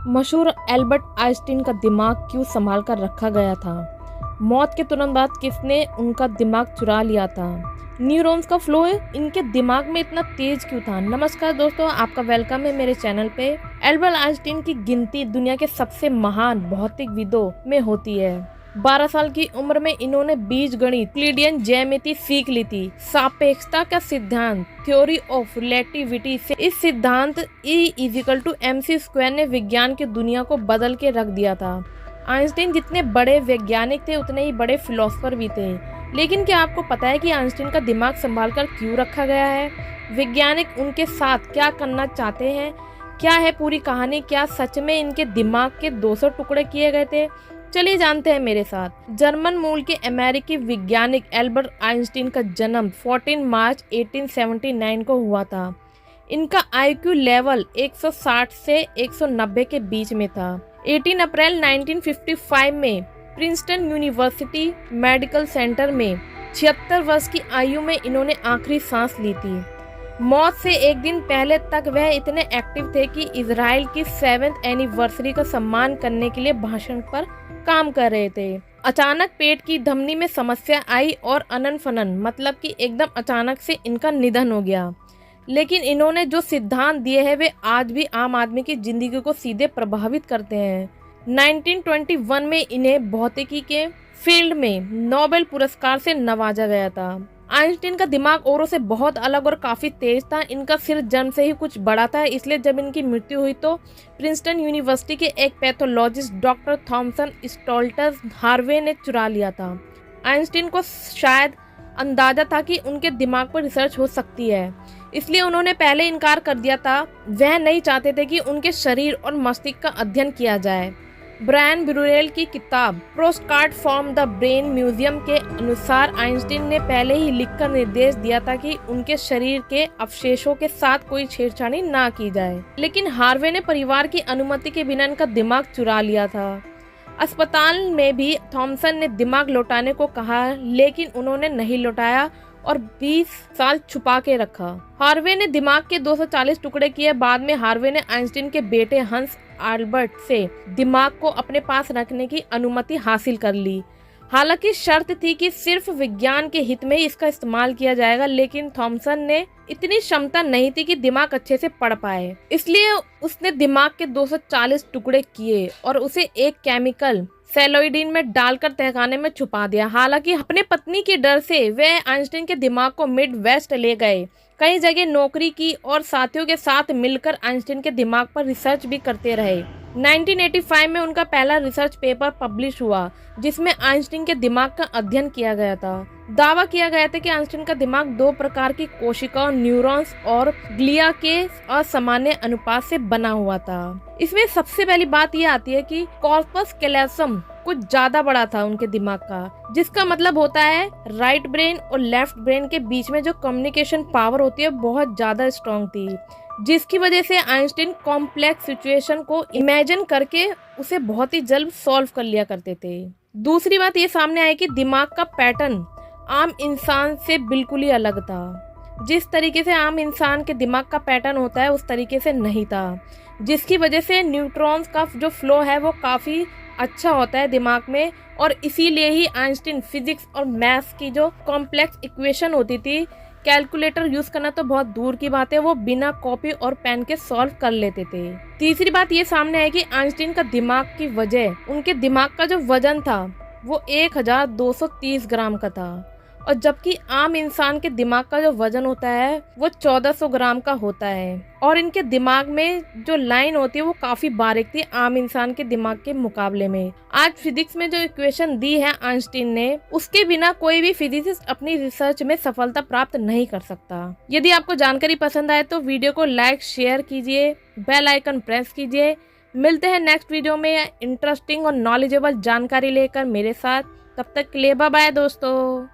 मशहूर Albert Einstein का दिमाग क्यों संभाल कर रखा गया था? मौत के तुरंत बाद किसने उनका दिमाग चुरा लिया था? न्यूरॉन्स का फ्लो इनके दिमाग में इतना तेज क्यों था? नमस्कार दोस्तों, आपका वेलकम है मेरे चैनल पे। एल्बर्ट आइंस्टीन की गिनती दुनिया के सबसे महान भौतिकविदों में होती है। 12 साल की उम्र में इन्होंने बीजगणित, यूक्लिडियन ज्यामिति सीख ली थी। सापेक्षता का सिद्धांत, थ्योरी ऑफ रिलेटिविटी से इस सिद्धांत E=mc² ने विज्ञान की दुनिया को बदल के रख दिया था। आइंस्टीन जितने बड़े वैज्ञानिक थे उतने ही बड़े फिलोसोफर भी थे। लेकिन क्या आपको पता है कि आइंस्टीन का दिमाग संभाल कर क्यों रखा गया है? वैज्ञानिक उनके साथ क्या करना चाहते हैं? क्या है पूरी कहानी? क्या सच में इनके दिमाग के 200 टुकड़े किए गए थे? चलिए जानते हैं मेरे साथ। जर्मन मूल के अमेरिकी वैज्ञानिक एल्बर्ट आइंस्टीन का जन्म 14 मार्च 1879 को हुआ था। इनका IQ लेवल 160 से 190 के बीच में था। 18 अप्रैल 1955 में प्रिंसटन यूनिवर्सिटी मेडिकल सेंटर में 76 वर्ष की आयु में इन्होंने आखिरी सांस ली थी। मौत से एक दिन पहले तक वह इतने एक्टिव थे कि इजराइल की 7th एनिवर्सरी का सम्मान करने के लिए भाषण पर काम कर रहे थे। अचानक पेट की धमनी में समस्या आई और अनन फनन मतलब कि एकदम अचानक से इनका निधन हो गया। लेकिन इन्होंने जो सिद्धांत दिए हैं वे आज भी आम आदमी की जिंदगी को सीधे प्रभावित करते हैं। 1921 में इन्हें भौतिकी के फील्ड में नोबेल पुरस्कार से नवाजा गया था। आइंस्टीन का दिमाग औरों से बहुत अलग और काफ़ी तेज था। इनका सिर जन्म से ही कुछ बड़ा था, इसलिए जब इनकी मृत्यु हुई तो प्रिंसटन यूनिवर्सिटी के एक पैथोलॉजिस्ट डॉक्टर थॉमसन स्टोल्टस हार्वे ने चुरा लिया था। आइंस्टीन को शायद अंदाजा था कि उनके दिमाग पर रिसर्च हो सकती है, इसलिए उन्होंने पहले इनकार कर दिया था। वह नहीं चाहते थे कि उनके शरीर और मस्तिष्क का अध्ययन किया जाए। ब्रायन ब्यूरेल की किताब postcard from the brain museum के अनुसार आइंस्टीन ने पहले ही लिखकर निर्देश दिया था कि उनके शरीर के अवशेषों के साथ कोई छेड़छाड़ी ना की जाए। लेकिन हार्वे ने परिवार की अनुमति के बिना इनका दिमाग चुरा लिया था। अस्पताल में भी थॉमसन ने दिमाग लौटाने को कहा, लेकिन उन्होंने नहीं लौटाया और 20 साल छुपा के रखा। हार्वे ने दिमाग के 240 टुकड़े किए। बाद में हार्वे ने आइंस्टीन के बेटे हंस अल्बर्ट से दिमाग को अपने पास रखने की अनुमति हासिल कर ली। हालांकि शर्त थी कि सिर्फ विज्ञान के हित में ही इसका इस्तेमाल किया जाएगा, लेकिन थॉमसन ने इतनी क्षमता नहीं थी कि दिमाग अच्छे से पढ़ पाए, इसलिए उसने दिमाग के 240 टुकड़े किए और उसे एक केमिकल सेलोइडिन में डालकर तहखाने में छुपा दिया। हालांकि अपने पत्नी के डर से वह आइंस्टीन के दिमाग को मिड वेस्ट ले गए, कई जगह नौकरी की और साथियों के साथ मिलकर आइंस्टीन के दिमाग पर रिसर्च भी करते रहे। 1985 में उनका पहला रिसर्च पेपर पब्लिश हुआ जिसमें आइंस्टीन के दिमाग का अध्ययन किया गया था। दावा किया गया था कि आइंस्टीन का दिमाग 2 प्रकार की कोशिकाओं न्यूरॉन्स और ग्लिया के असामान्य अनुपात से बना हुआ था। इसमें सबसे पहली बात यह आती है कि कॉर्पस कैलोसम कुछ ज्यादा बड़ा था उनके दिमाग का, जिसका मतलब होता है राइट ब्रेन और लेफ्ट ब्रेन के बीच में जो कम्युनिकेशन पावर होती है बहुत ज्यादा स्ट्रॉन्ग थी, जिसकी वजह से आइंस्टीन कॉम्प्लेक्स सिचुएशन को इमेजिन करके उसे बहुत ही जल्द सॉल्व कर लिया करते थे। दूसरी बात ये सामने आई कि दिमाग का पैटर्न आम इंसान से बिल्कुल ही अलग था। जिस तरीके से आम इंसान के दिमाग का पैटर्न होता है उस तरीके से नहीं था, जिसकी वजह से न्यूट्रॉन्स का जो फ्लो है वो काफ़ी अच्छा होता है दिमाग में, और इसीलिए ही आइंस्टीन फिजिक्स और मैथ्स की जो कॉम्प्लेक्स इक्वेशन होती थी, कैलकुलेटर यूज करना तो बहुत दूर की बात है, वो बिना कॉपी और पेन के सॉल्व कर लेते थे। तीसरी बात ये सामने है कि आइंस्टीन का दिमाग की वजह उनके दिमाग का जो वजन था वो 1230 ग्राम का था, और जबकि आम इंसान के दिमाग का जो वजन होता है वो 1400 ग्राम का होता है। और इनके दिमाग में जो लाइन होती है वो काफी बारीक थी आम इंसान के दिमाग के मुकाबले में। आज फिजिक्स में जो इक्वेशन दी है आइंस्टीन ने, उसके बिना कोई भी फिजिसिस्ट अपनी रिसर्च में सफलता प्राप्त नहीं कर सकता। यदि आपको जानकारी पसंद आए तो वीडियो को लाइक शेयर कीजिए, बेल आइकन प्रेस कीजिए। मिलते हैं नेक्स्ट वीडियो में इंटरेस्टिंग और नॉलेजेबल जानकारी लेकर मेरे साथ। तब तक के लिए बाय बाय दोस्तों।